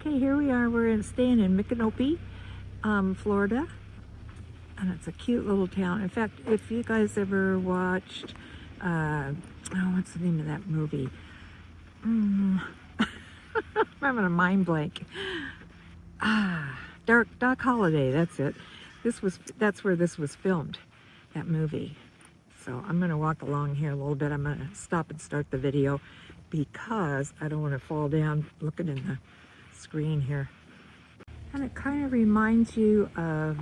Okay, here we are. We're staying in Micanopy, Florida, and it's a cute little town. In fact, if you guys ever watched, what's the name of that movie? I'm having a mind blank. Dark Holiday. That's it. That's where this was filmed, that movie. So I'm gonna walk along here a little bit. I'm gonna stop and start the video because I don't want to fall down looking in the screen here. And it kind of reminds you of,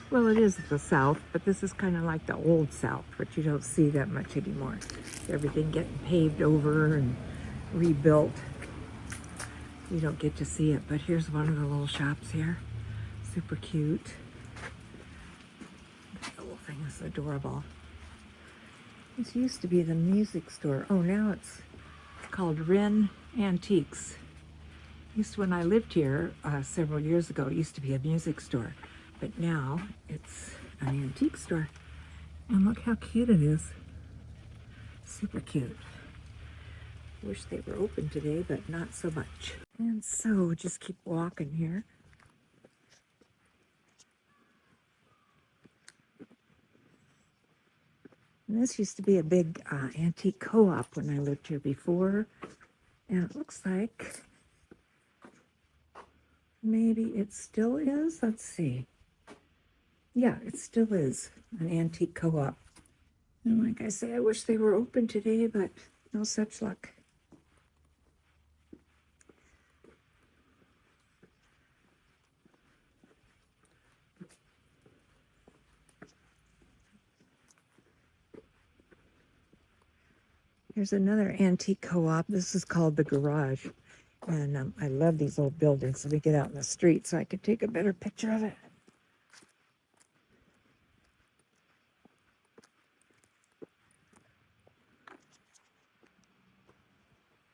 well, it is the South, but this is kind of like the old South, which you don't see that much anymore. Everything getting paved over and rebuilt. You don't get to see it, but here's one of the little shops here. Super cute. The little thing is adorable. This used to be the music store. Oh, now it's called Wren Antiques. When I lived here several years ago, it used to be a music store, but now it's an antique store. And look how cute it is. Super cute. Wish they were open today, but not so much. And so just keep walking here. And this used to be a big antique co-op when I lived here before. And it looks like maybe it still is. Let's see. Yeah, it still is an antique co-op. And like I say, I wish they were open today, but no such luck. Here's another antique co-op. This is called the Garage. And I love these old buildings. Let me get out in the street so I can take a better picture of it.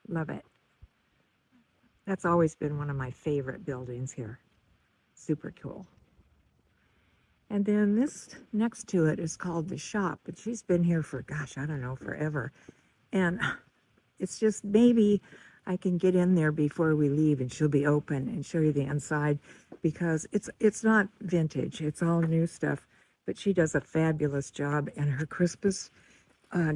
Love it. That's always been one of my favorite buildings here. Super cool. And then this next to it is called the Shop, but she's been here for, gosh, I don't know, forever. And it's just maybe I can get in there before we leave and she'll be open and show you the inside, because it's not vintage, it's all new stuff, but she does a fabulous job. And her Christmas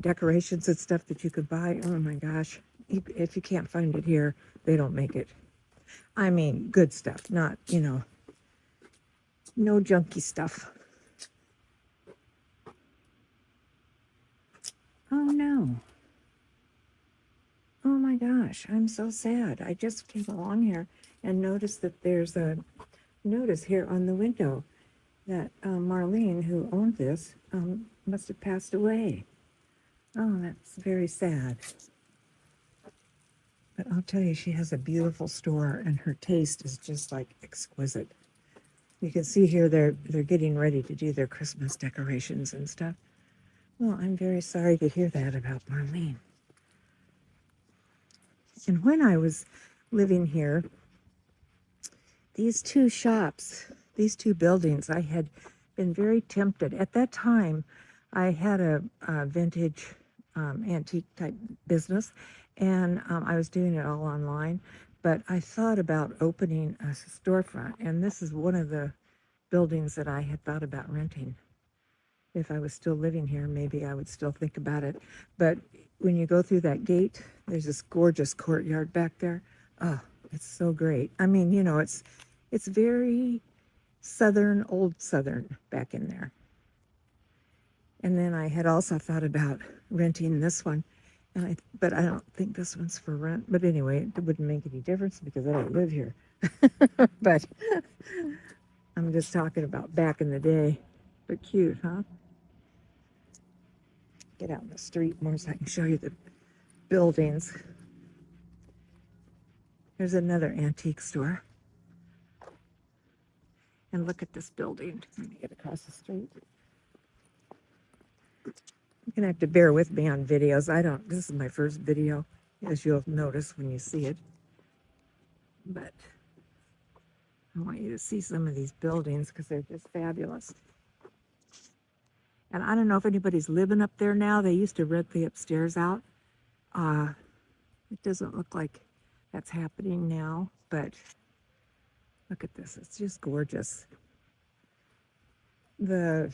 decorations and stuff that you could buy, oh my gosh, if you can't find it here, they don't make it. I mean, good stuff, not, no junky stuff. Oh no. Oh my gosh, I'm so sad. I just came along here and noticed that there's a notice here on the window that Marlene, who owned this, must have passed away. Oh, that's very sad. But I'll tell you, she has a beautiful store and her taste is just like exquisite. You can see here they're getting ready to do their Christmas decorations and stuff. Well, I'm very sorry to hear that about Marlene. And when I was living here, these two shops, these two buildings, I had been very tempted. At that time, I had a vintage antique type business, and I was doing it all online, but I thought about opening a storefront, and this is one of the buildings that I had thought about renting. If I was still living here, maybe I would still think about it. But when you go through that gate, there's this gorgeous courtyard back there. Oh, it's so great. I mean, it's very southern, old southern back in there. And then I had also thought about renting this one, but I don't think this one's for rent. But anyway, it wouldn't make any difference because I don't live here. But I'm just talking about back in the day. But cute, huh? Get out in the street more so I can show you the buildings. There's another antique store. And look at this building. Let me get across the street. You're gonna have to bear with me on videos. This is my first video, as you'll notice when you see it. But I want you to see some of these buildings because they're just fabulous. And I don't know if anybody's living up there now. They used to rent the upstairs out. It doesn't look like that's happening now, but Look at this. It's just gorgeous. The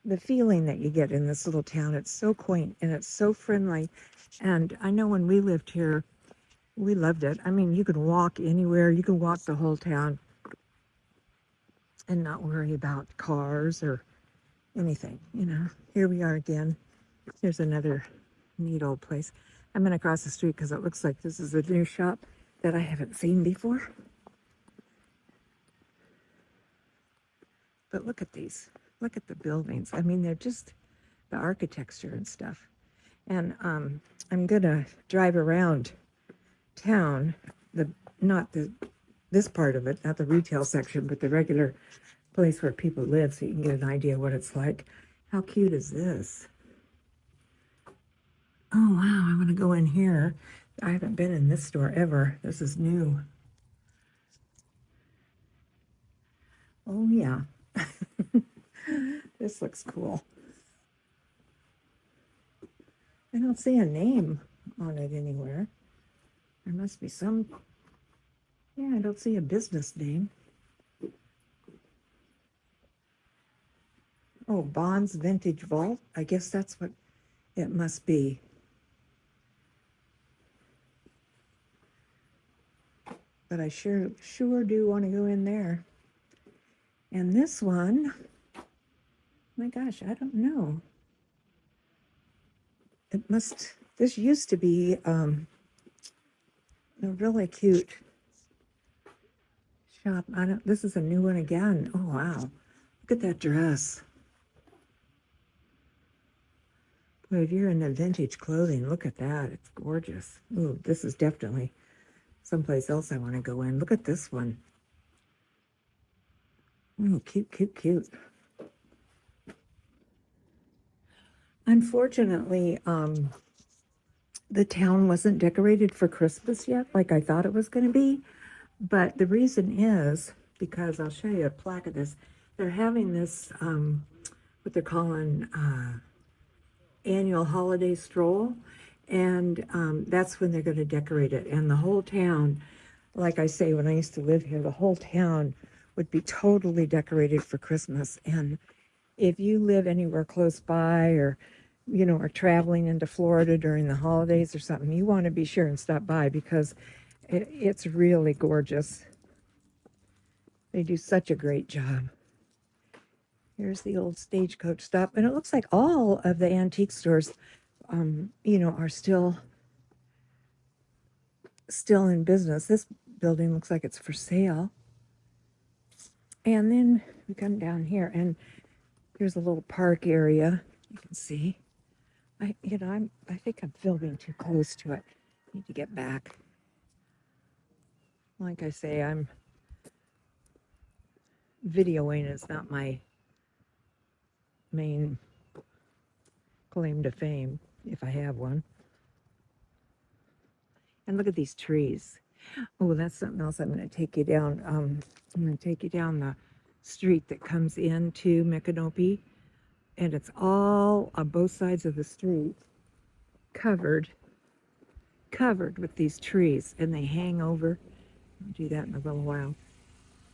the feeling that you get in this little town, it's so quaint and it's so friendly. And I know when we lived here, we loved it. I mean, you can walk anywhere, you can walk the whole town and not worry about cars or anything, you know. Here we are again. Here's another neat old place. I'm going to cross the street because it looks like this is a new shop that I haven't seen before. But look at these. Look at the buildings. I mean, they're just the architecture and stuff. And I'm going to drive around town, not this part of it, not the retail section, but the regular place where people live, so you can get an idea what it's like. How cute is this? Oh, wow, I want to go in here. I haven't been in this store ever. This is new. Oh, yeah. This looks cool. I don't see a name on it anywhere. There must be some. Yeah, I don't see a business name. Oh, Bond's Vintage Vault. I guess that's what it must be. But I sure do want to go in there. And this one, my gosh, I don't know. This used to be a really cute shop. This is a new one again. Oh, wow. Look at that dress. Boy, if you're into vintage clothing, look at that. It's gorgeous. Ooh, this is definitely someplace else I want to go in. Look at this one. Oh, cute, cute, cute. Unfortunately, the town wasn't decorated for Christmas yet, like I thought it was going to be. But the reason is because I'll show you a plaque of this. They're having this, what they're calling annual holiday stroll, and that's when they're going to decorate it. And the whole town, like I say, when I used to live here, the whole town would be totally decorated for Christmas. And if you live anywhere close by, or you know, are traveling into Florida during the holidays or something, you want to be sure and stop by because it's really gorgeous. They do such a great job. Here's the old stagecoach stop, and it looks like all of the antique stores, you know, are still in business. This building looks like it's for sale. And then we come down here, and here's a little park area. You can see. I think I'm filming too close to it. Need to get back. Like I say, I'm videoing is not my main claim to fame, if I have one. And look at these trees. Oh, that's something else. I'm going to take you down. I'm going to take you down the street that comes into Micanopy, and it's all on both sides of the street covered with these trees, and they hang over. I'll do that in a little while.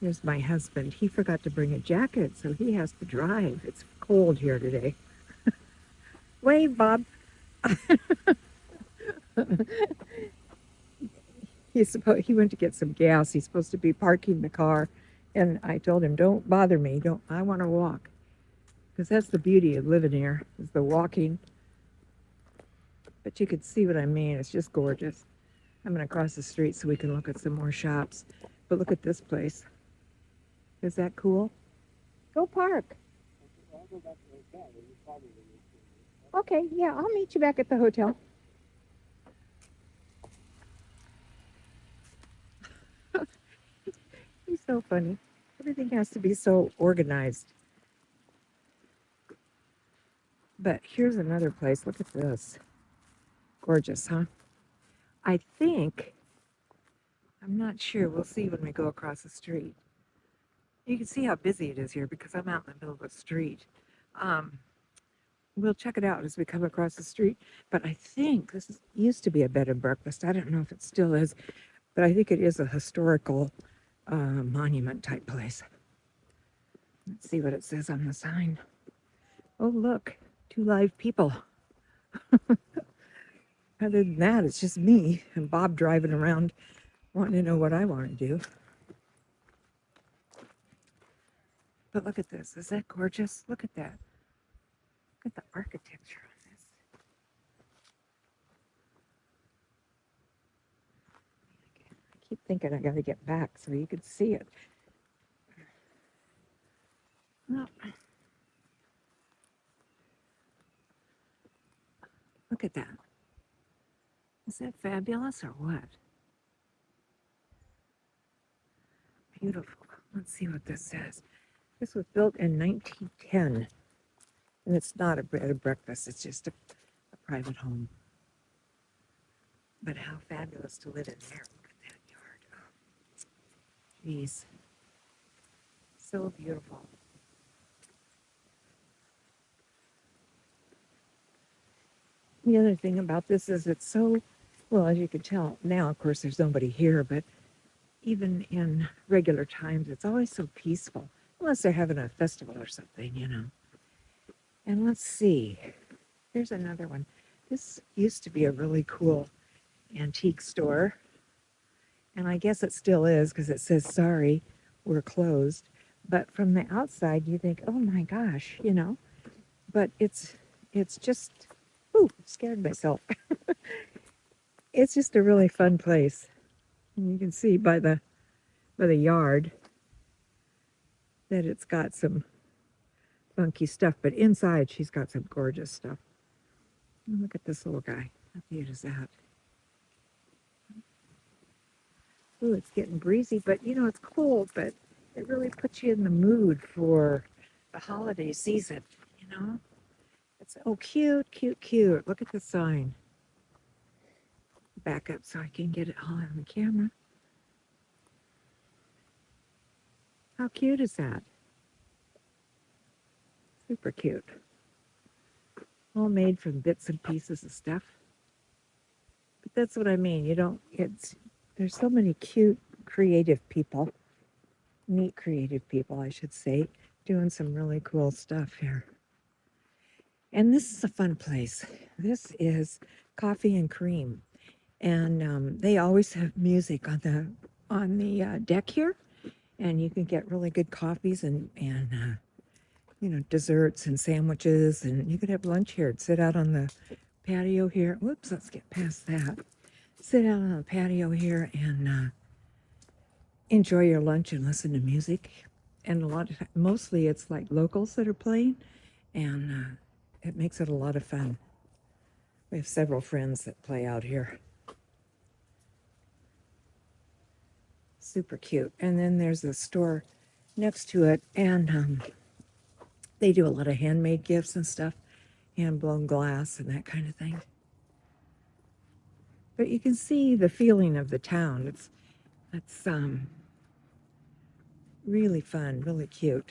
Here's my husband. He forgot to bring a jacket, so he has to drive. It's cold here today. Wave, Bob. He went to get some gas. He's supposed to be parking the car, and I told him, "Don't bother me. I want to walk." Because that's the beauty of living here, is the walking. But you can see what I mean. It's just gorgeous. I'm going to cross the street so we can look at some more shops. But look at this place. Is that cool? Go park. Okay, yeah, I'll meet you back at the hotel. He's so funny. Everything has to be so organized. But here's another place. Look at this. Gorgeous, huh? I think, I'm not sure. We'll see when we go across the street. You can see how busy it is here because I'm out in the middle of the street. We'll check it out as we come across the street. But I think used to be a bed and breakfast. I don't know if it still is. but I think it is a historical monument type place. Let's see what it says on the sign. Oh, look, 2 live people. Other than that, it's just me and Bob driving around wanting to know what I want to do. But look at this. Is that gorgeous? Look at that. Look at the architecture on this. I keep thinking I got to get back so you can see it. Oh. Look at that. Is that fabulous or what? Beautiful. Let's see what this says. This was built in 1910. And it's not a bed and breakfast. It's just a private home. But how fabulous to live in there. Look at that yard. Oh, geez. So beautiful. The other thing about this is it's so, well, as you can tell, now, of course, there's nobody here, but even in regular times, it's always so peaceful, unless they're having a festival or something, you know. And let's see, there's another one. This used to be a really cool antique store, and I guess it still is because it says, sorry, we're closed. But from the outside, you think, oh my gosh, you know, but it's just, ooh, scared myself. It's just a really fun place. And you can see by the yard that it's got some funky stuff, but inside she's got some gorgeous stuff. And look at this little guy. How cute is that? Ooh, it's getting breezy, but you know, it's cold, but it really puts you in the mood for the holiday season, you know? It's, oh, cute, cute, cute. Look at the sign. Back up so I can get it all on the camera. How cute is that? Super cute. All made from bits and pieces of stuff. But that's what I mean. You don't, there's so many cute, creative people, neat creative people, I should say, doing some really cool stuff here. And this is a fun place. This is Coffee and Cream. And they always have music on the deck here. And you can get really good coffees and you know, desserts and sandwiches. And you could have lunch here. Sit out on the patio here. Whoops, let's get past that. Sit out on the patio here and enjoy your lunch and listen to music. And mostly it's like locals that are playing. And it makes it a lot of fun. We have several friends that play out here. Super cute. And then there's a store next to it, and they do a lot of handmade gifts and stuff, hand-blown glass and that kind of thing. But you can see the feeling of the town. It's really fun, really cute.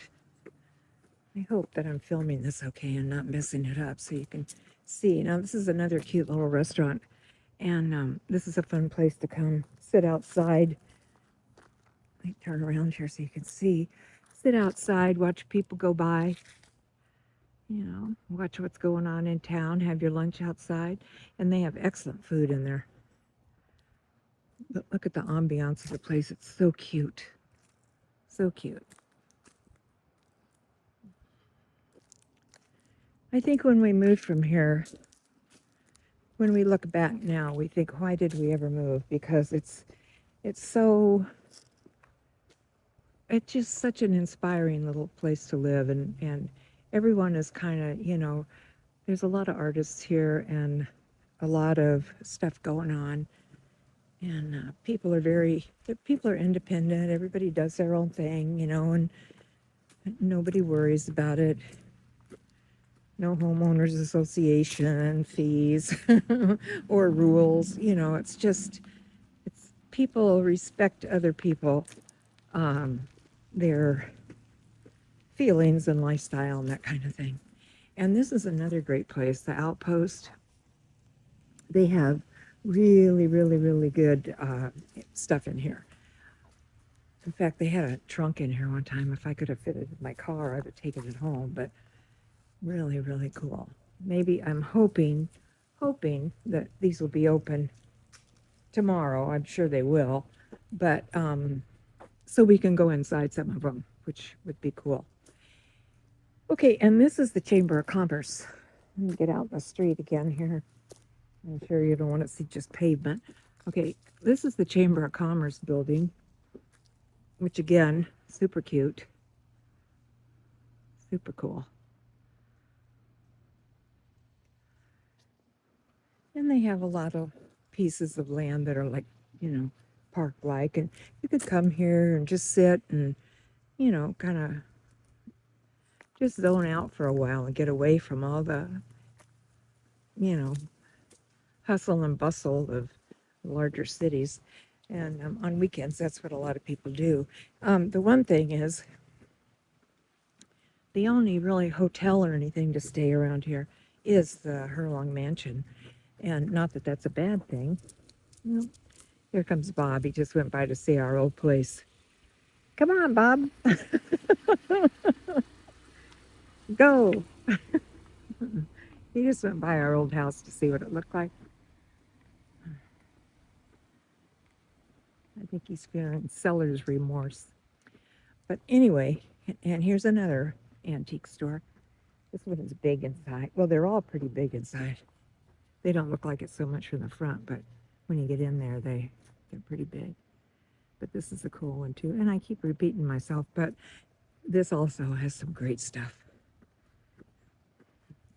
I hope that I'm filming this okay and not messing it up so you can see. Now, this is another cute little restaurant, and this is a fun place to come sit outside. Let me turn around here so you can see. Sit outside, watch people go by. You know, watch what's going on in town, have your lunch outside. And they have excellent food in there. But look at the ambiance of the place. It's so cute. So cute. I think when we moved from here, when we look back now, we think, why did we ever move? Because it's just such an inspiring little place to live, and everyone is kind of, you know, there's a lot of artists here and a lot of stuff going on, and people are independent. Everybody does their own thing, you know, and nobody worries about it. No homeowners association fees or rules, you know, it's people respect other people, their feelings and lifestyle and that kind of thing. And this is another great place, the Outpost. They have really, really, really good stuff in here. In fact, they had a trunk in here one time. If I could have fitted it in my car, I'd have taken it home. But really, really cool. Maybe I'm hoping that these will be open tomorrow. I'm sure they will. But so we can go inside some of them, which would be cool. Okay, and this is the Chamber of Commerce. Let me get out in the street again here. I'm sure you don't want to see just pavement. Okay, this is the Chamber of Commerce building, which again, super cute. Super cool. And they have a lot of pieces of land that are like, you know, park-like. And you could come here and just sit and, you know, kind of just zone out for a while and get away from all the, you know, hustle and bustle of larger cities. And on weekends, that's what a lot of people do. The one thing is, the only really hotel or anything to stay around here is the Herlong Mansion. And not that that's a bad thing. Well, here comes Bob. He just went by to see our old place. Come on, Bob. Go. He just went by our old house to see what it looked like. I think he's feeling seller's remorse. But anyway, and here's another antique store. This one is big inside. Well, they're all pretty big inside. They don't look like it so much from the front, but when you get in there, they're pretty big. But this is a cool one too. And I keep repeating myself, but this also has some great stuff.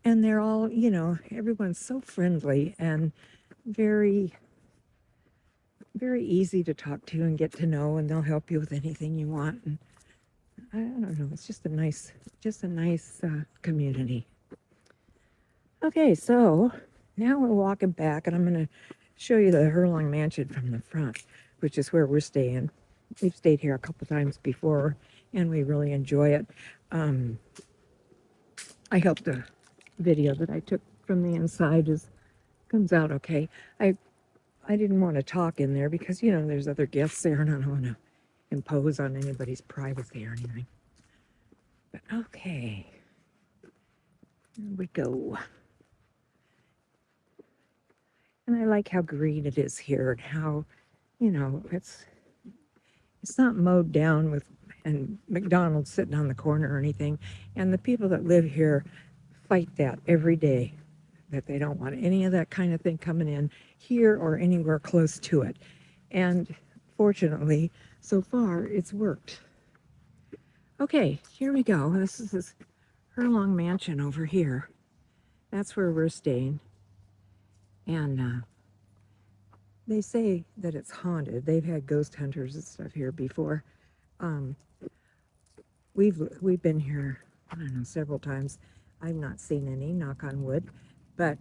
And they're all, you know, everyone's so friendly and very, very easy to talk to and get to know, and they'll help you with anything you want. And I don't know, it's just a nice community. Okay, so now we're walking back, and I'm going to show you the Herlong Mansion from the front, which is where we're staying. We've stayed here a couple times before, and we really enjoy it. I hope the video that I took from the inside comes out okay. I didn't want to talk in there because, you know, there's other guests there, and I don't want to impose on anybody's privacy or anything. But okay, here we go. And I like how green it is here and how, you know, it's not mowed down with and McDonald's sitting on the corner or anything. And the people that live here fight that every day, that they don't want any of that kind of thing coming in here or anywhere close to it. And fortunately, so far, it's worked. Okay, here we go. This is this Herlong Mansion over here. That's where we're staying. And they say that it's haunted. They've had ghost hunters and stuff here before. We've been here, I don't know, several times. I've not seen any, knock on wood, but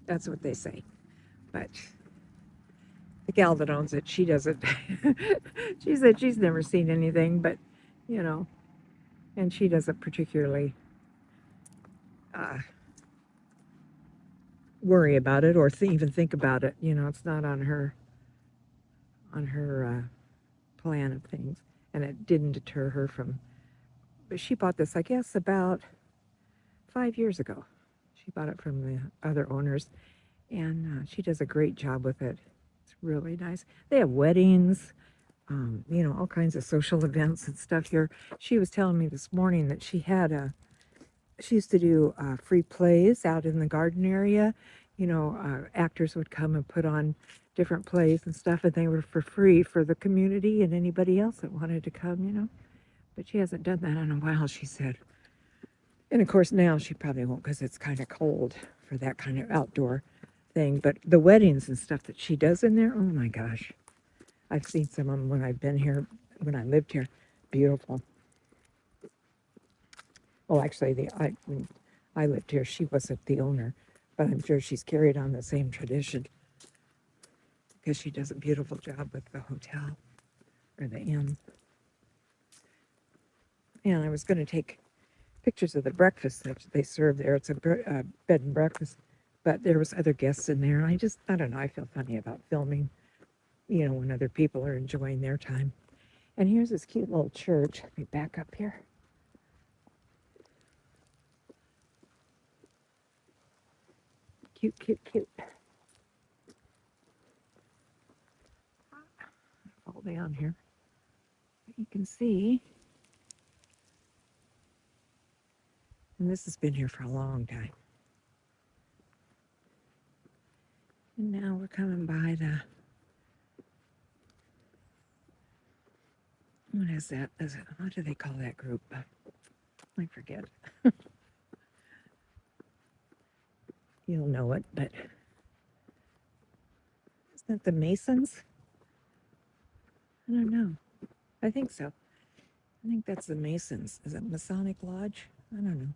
that's what they say. But the gal that owns it, she doesn't. She said she's never seen anything, but, you know, and she doesn't particularly worry about it or even think about it. You know, it's not on her plan of things, and it didn't deter her from. But she bought this, I guess, about 5 years ago. She bought it from the other owners, and she does a great job with it. It's really nice. They have weddings, you know, all kinds of social events and stuff here. She was telling me this morning that she used to do free plays out in the garden area. You know, actors would come and put on different plays and stuff, and they were for free for the community and anybody else that wanted to come, you know. But she hasn't done that in a while, she said. And of course now she probably won't because it's kind of cold for that kind of outdoor thing. But the weddings and stuff that she does in there, oh my gosh. I've seen some of them when I've been here, when I lived here. Beautiful. Well, actually, when I lived here, she wasn't the owner, but I'm sure she's carried on the same tradition because she does a beautiful job with the hotel or the inn. And I was going to take pictures of the breakfast that they serve there. It's a bed and breakfast, but there was other guests in there. And I don't know, I feel funny about filming, when other people are enjoying their time. And here's this cute little church. Let me back up here. Cute, cute, cute. Fall down here. But you can see, and this has been here for a long time. And now we're coming by what is that? What do they call that group? I forget. You'll know it, but isn't that the Masons? I don't know. I think so. I think that's the Masons. Is it Masonic Lodge? I don't know.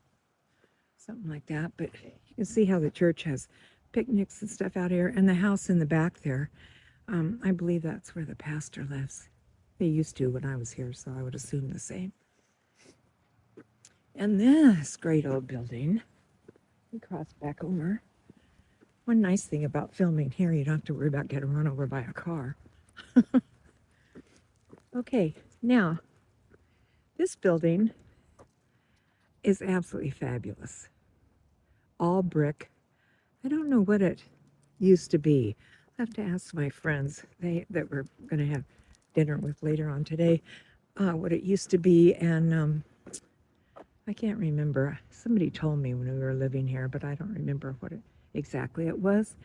Something like that. But you can see how the church has picnics and stuff out here. And the house in the back there, I believe that's where the pastor lives. They used to when I was here, so I would assume the same. And this great old building, we cross back over. One nice thing about filming here, you don't have to worry about getting run over by a car. Okay, now, this building is absolutely fabulous. All brick. I don't know what it used to be. I'll have to ask my friends that we're going to have dinner with later on today what it used to be. And I can't remember. Somebody told me when we were living here, but I don't remember what exactly it was.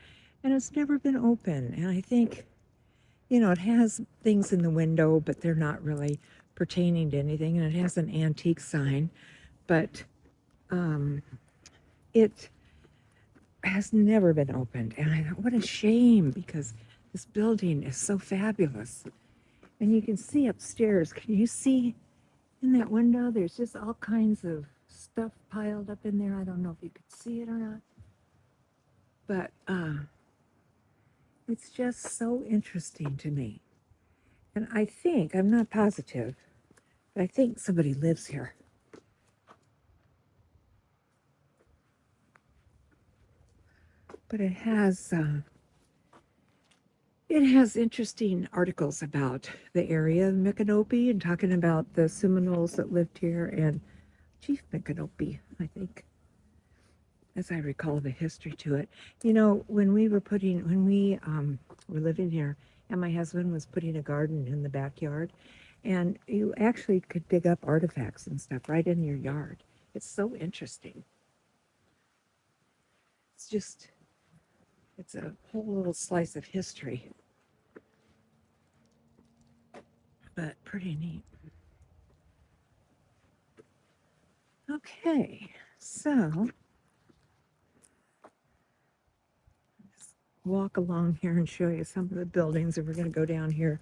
And it's never been open. And I think, it has things in the window, but they're not really pertaining to anything. And it has an antique sign, but it has never been opened. And I thought, what a shame, because this building is so fabulous. And you can see upstairs. Can you see in that window? There's just all kinds of stuff piled up in there. I don't know if you could see it or not. But it's just so interesting to me. And I think, I'm not positive, but I think somebody lives here. But it has interesting articles about the area of Micanopy and talking about the Seminoles that lived here and Chief Micanopy, I think, as I recall the history to it. When we were living here, and my husband was putting a garden in the backyard, and you actually could dig up artifacts and stuff right in your yard. It's so interesting. It's a whole little slice of history, but pretty neat. Okay, so just walk along here and show you some of the buildings, and we're going to go down here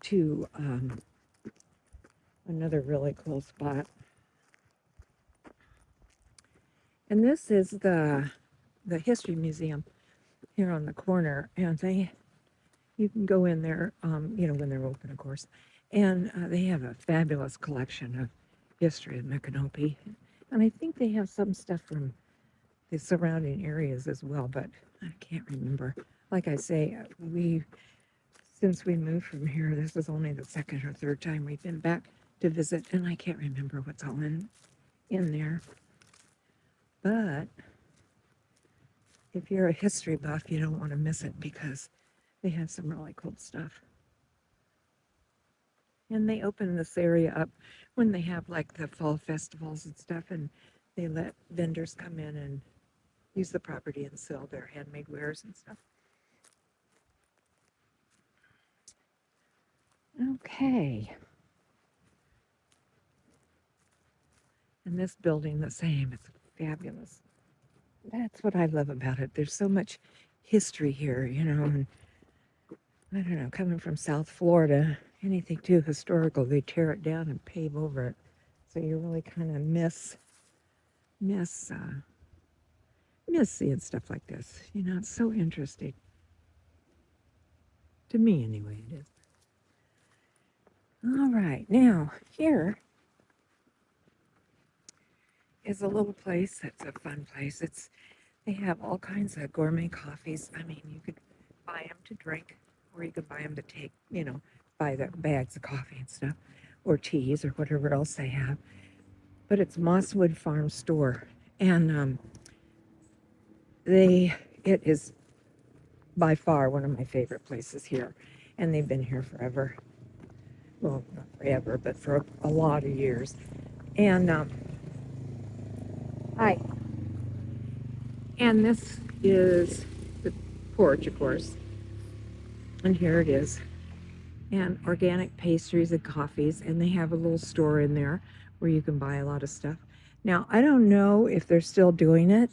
to another really cool spot. And this is the History Museum here on the corner, and you can go in there, when they're open, of course, and they have a fabulous collection of history of Micanopy, and I think they have some stuff from the surrounding areas as well, but I can't remember. Like I say, since we moved from here, this is only the second or third time we've been back to visit, and I can't remember what's all in there. But if you're a history buff, you don't want to miss it, because they have some really cool stuff. And they open this area up when they have like the fall festivals and stuff, and they let vendors come in and use the property and sell their handmade wares and stuff. Okay. And this building, the same. It's fabulous. That's what I love about it. There's so much history here, and I don't know, coming from South Florida, anything too historical, they tear it down and pave over it. So you really kind of miss seeing stuff like this. It's so interesting. To me, anyway, it is. All right, now here is a little place that's a fun place. They have all kinds of gourmet coffees. I mean, you could buy them to drink, or you could buy them to take, buy the bags of coffee and stuff, or teas or whatever else they have. But it's Mosswood Farm Store, and it is by far one of my favorite places here, and they've been here forever. Well, not forever, but for a lot of years. And hi. And this is the porch, of course. And here it is. And organic pastries and coffees, and they have a little store in there where you can buy a lot of stuff. Now, I don't know if they're still doing it.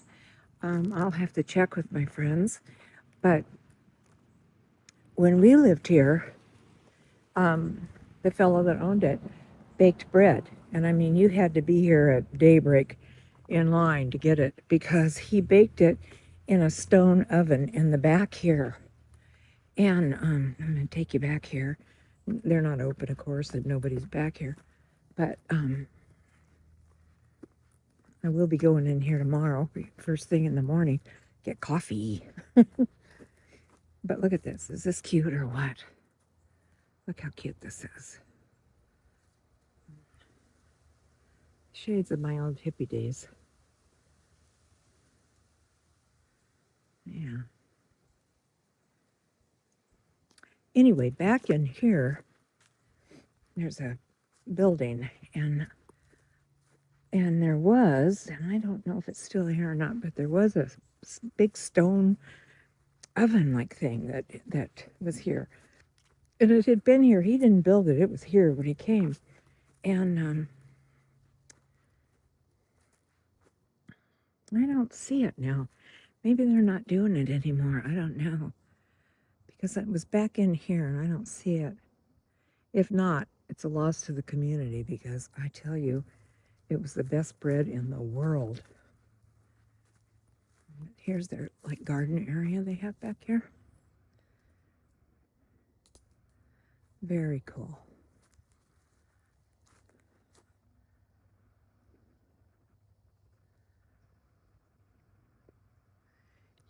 I'll have to check with my friends. But when we lived here, the fellow that owned it baked bread. And I mean, you had to be here at daybreak in line to get it because he baked it in a stone oven in the back here. And I'm going to take you back here. They're not open, of course, and nobody's back here. But I will be going in here tomorrow, first thing in the morning, get coffee. But look at this. Is this cute or what? Look how cute this is. Shades of my old hippie days. Yeah. Anyway, back in here, there's a building, and there was, and I don't know if it's still here or not, but there was a big stone oven-like thing that was here. And it had been here. He didn't build it. It was here when he came. And I don't see it now. Maybe they're not doing it anymore. I don't know. Because it was back in here and I don't see it. If not, it's a loss to the community because I tell you, it was the best bread in the world. Here's their garden area they have back here. Very cool.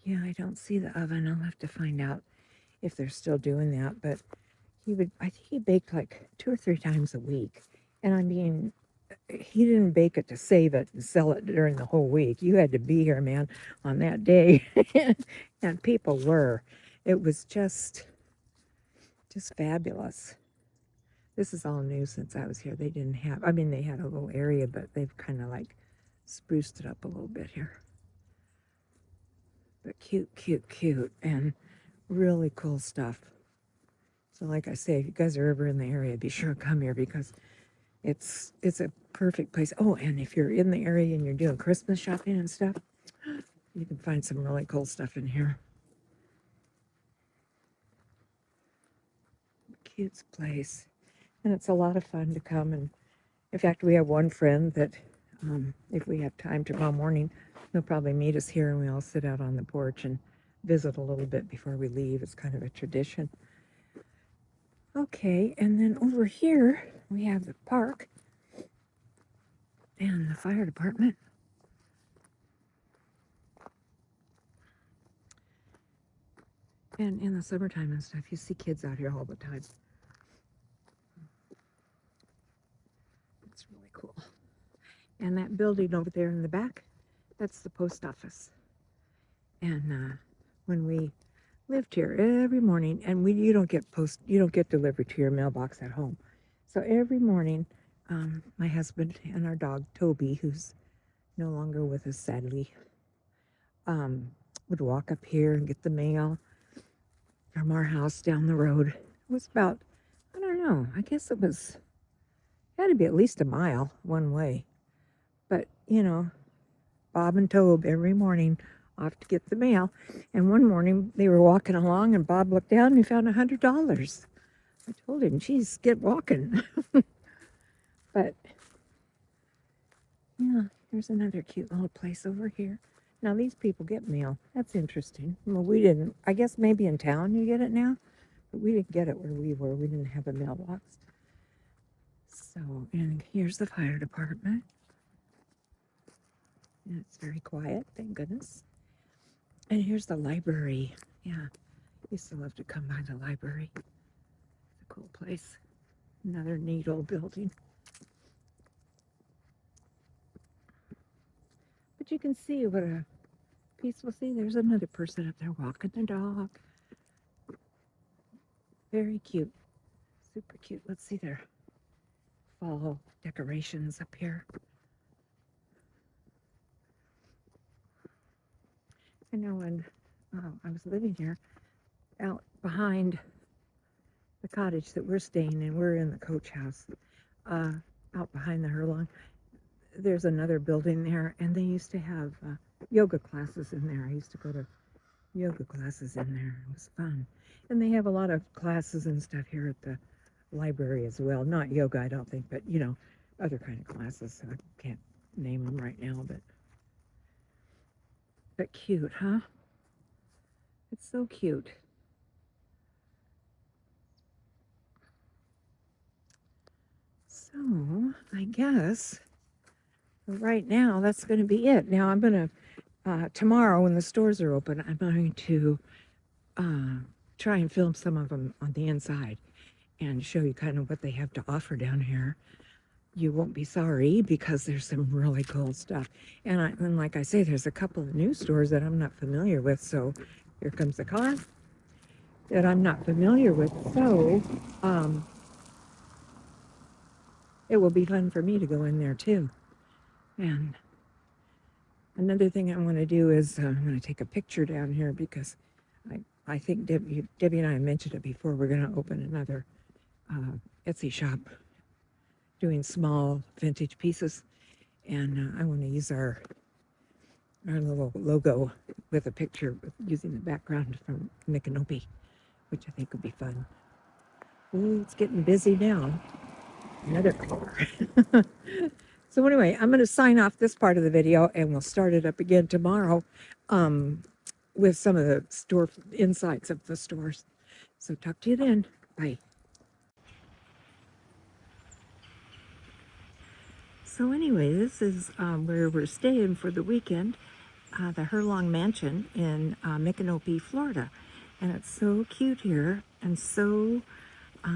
Yeah, I don't see the oven. I'll have to find out if they're still doing that. But I think he baked 2 or 3 times a week. And I mean, he didn't bake it to save it and sell it during the whole week. You had to be here, man, on that day. And people were. It was just fabulous. This is all new since I was here. They didn't have, I mean, they had a little area, but they've kind of spruced it up a little bit here. But cute, cute, cute, and really cool stuff. So like I say, if you guys are ever in the area, be sure to come here because it's a perfect place. Oh, and if you're in the area and you're doing Christmas shopping and stuff, you can find some really cool stuff in here. Cute place. And it's a lot of fun to come. And in fact, we have one friend that if we have time tomorrow morning, he'll probably meet us here and we all sit out on the porch and visit a little bit before we leave. It's kind of a tradition. Okay, and then over here we have the park and the fire department. And in the summertime and stuff, you see kids out here all the time. It's really cool. And that building over there in the back, that's the post office. And when we lived here every morning, and you don't get delivered to your mailbox at home. So every morning, my husband and our dog Toby, who's no longer with us sadly, would walk up here and get the mail from our house down the road. It was about, I don't know, I guess it had to be at least a mile one way. But, Bob and Tobe every morning off to get the mail. And one morning they were walking along and Bob looked down and he found $100. I told him, geez, get walking. But, yeah, here's another cute little place over here. Now these people get mail. That's interesting. Well, we didn't. I guess maybe in town you get it now. But we didn't get it where we were. We didn't have a mailbox. So, and here's the fire department. And it's very quiet, thank goodness. And here's the library. Yeah, We still have to come by the library. It's a cool place. Another neat old building. But you can see what a peaceful scene. There's another person up there walking their dog. Very cute. Super cute. Let's see their fall decorations up here. I know when I was living here, out behind the cottage that we're staying in, we're in the coach house, out behind the Herlong, there's another building there, and they used to have yoga classes in there. I used to go to yoga classes in there. It was fun. And they have a lot of classes and stuff here at the library as well. Not yoga, I don't think, but you know, other kind of classes. I can't name them right now, but cute, huh? It's so cute. So I guess right now that's going to be it. Now I'm going to, tomorrow when the stores are open, I'm going to try and film some of them on the inside and show you kind of what they have to offer down here. You won't be sorry because there's some really cool stuff. And like I say, there's a couple of new stores that I'm not familiar with. So here comes the car that I'm not familiar with. So it will be fun for me to go in there too. And another thing I want to do is I'm going to take a picture down here because I think Debbie and I mentioned it before. We're going to open another Etsy shop doing small vintage pieces, and I want to use our little logo with a picture using the background from Micanopy, which I think would be fun. Ooh, it's getting busy now. Another car. So anyway, I'm going to sign off this part of the video, and we'll start it up again tomorrow with some of the store insights of the stores. So talk to you then. Bye. So anyway, this is where we're staying for the weekend, the Herlong Mansion in Micanopy, Florida. And it's so cute here and so, I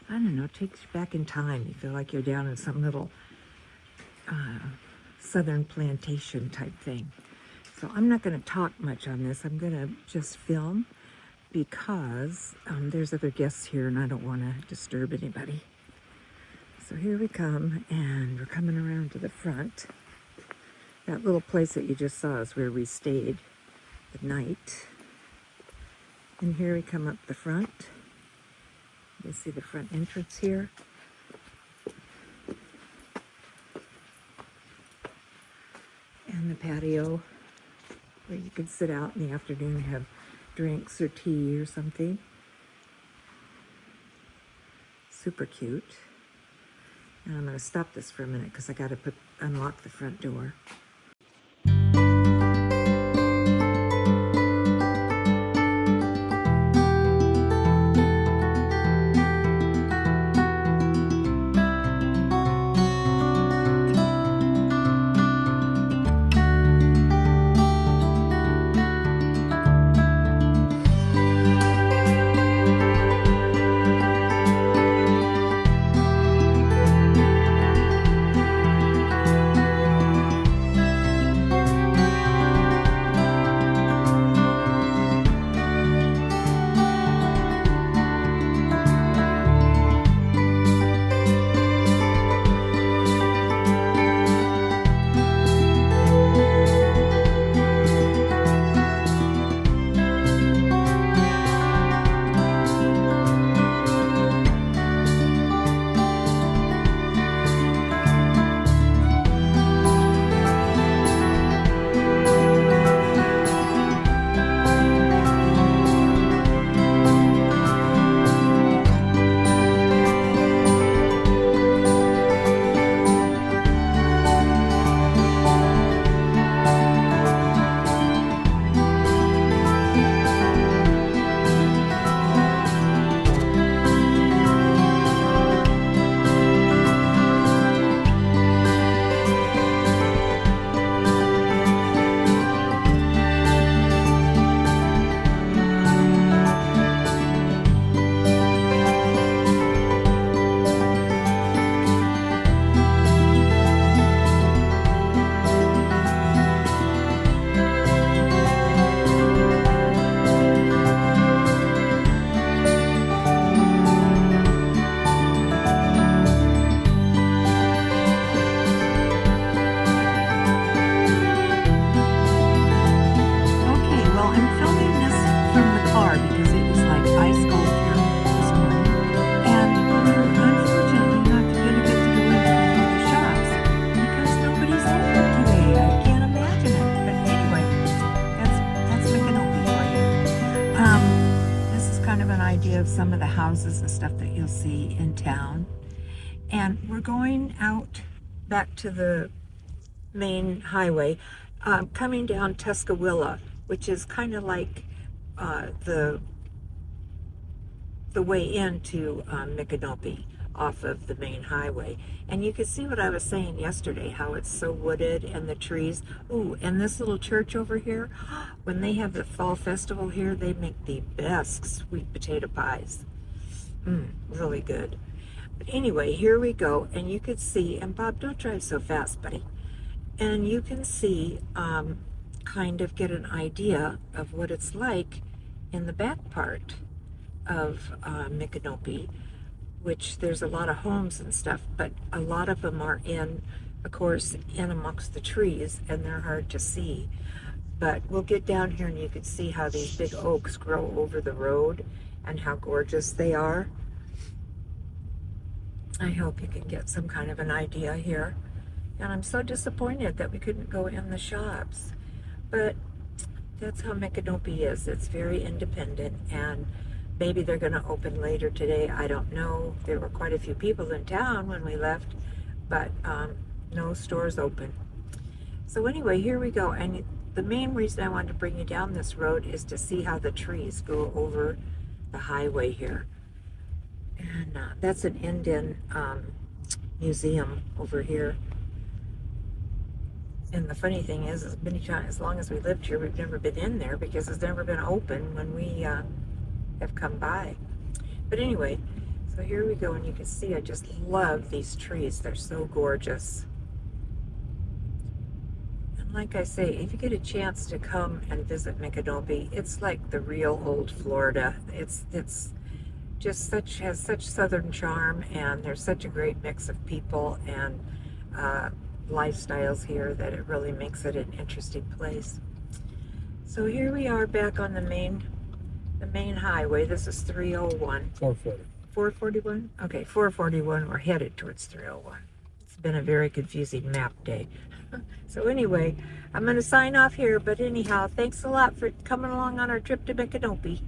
don't know, it takes you back in time. You feel like you're down in some little southern plantation type thing. So I'm not going to talk much on this. I'm going to just film because there's other guests here and I don't want to disturb anybody. So here we come, and we're coming around to the front. That little place that you just saw is where we stayed the night. And here we come up the front. You see the front entrance here. And the patio where you can sit out in the afternoon and have drinks or tea or something. Super cute. And I'm going to stop this for a minute because I got to unlock the front door. an idea of some of the houses and stuff that you'll see in town. And we're going out back to the main highway, coming down Tuscaloosa, which is kind of like the way into Micanopy off of the main highway. And you can see what I was saying yesterday, how it's so wooded and the trees. Ooh, and this little church over here, when they have the fall festival here, they make the best sweet potato pies. Really good. But anyway, here we go, and you can see, and Bob, don't drive so fast, buddy. And you can see, kind of get an idea of what it's like in the back part of Micanopy, which there's a lot of homes and stuff, but a lot of them are in, of course, in amongst the trees, and they're hard to see. But we'll get down here and you can see how these big oaks grow over the road and how gorgeous they are. I hope you can get some kind of an idea here. And I'm so disappointed that we couldn't go in the shops. But that's how Micanopy is. It's very independent, and maybe they're going to open later today. I don't know. There were quite a few people in town when we left, but no stores open. So anyway, here we go. And the main reason I wanted to bring you down this road is to see how the trees go over the highway here. And that's an Indian museum over here. And the funny thing is many times, as long as we lived here, we've never been in there because it's never been open when we have come by. But anyway, so here we go, and you can see I just love these trees. They're so gorgeous. And like I say, if you get a chance to come and visit Micanopy, it's like the real old Florida. It's just has such southern charm, and there's such a great mix of people and lifestyles here that it really makes it an interesting place. So here we are back on the main highway. This is 301. 440. 441? Okay, 441. We're headed towards 301. It's been a very confusing map day. So anyway, I'm going to sign off here, but anyhow, thanks a lot for coming along on our trip to Micanopy.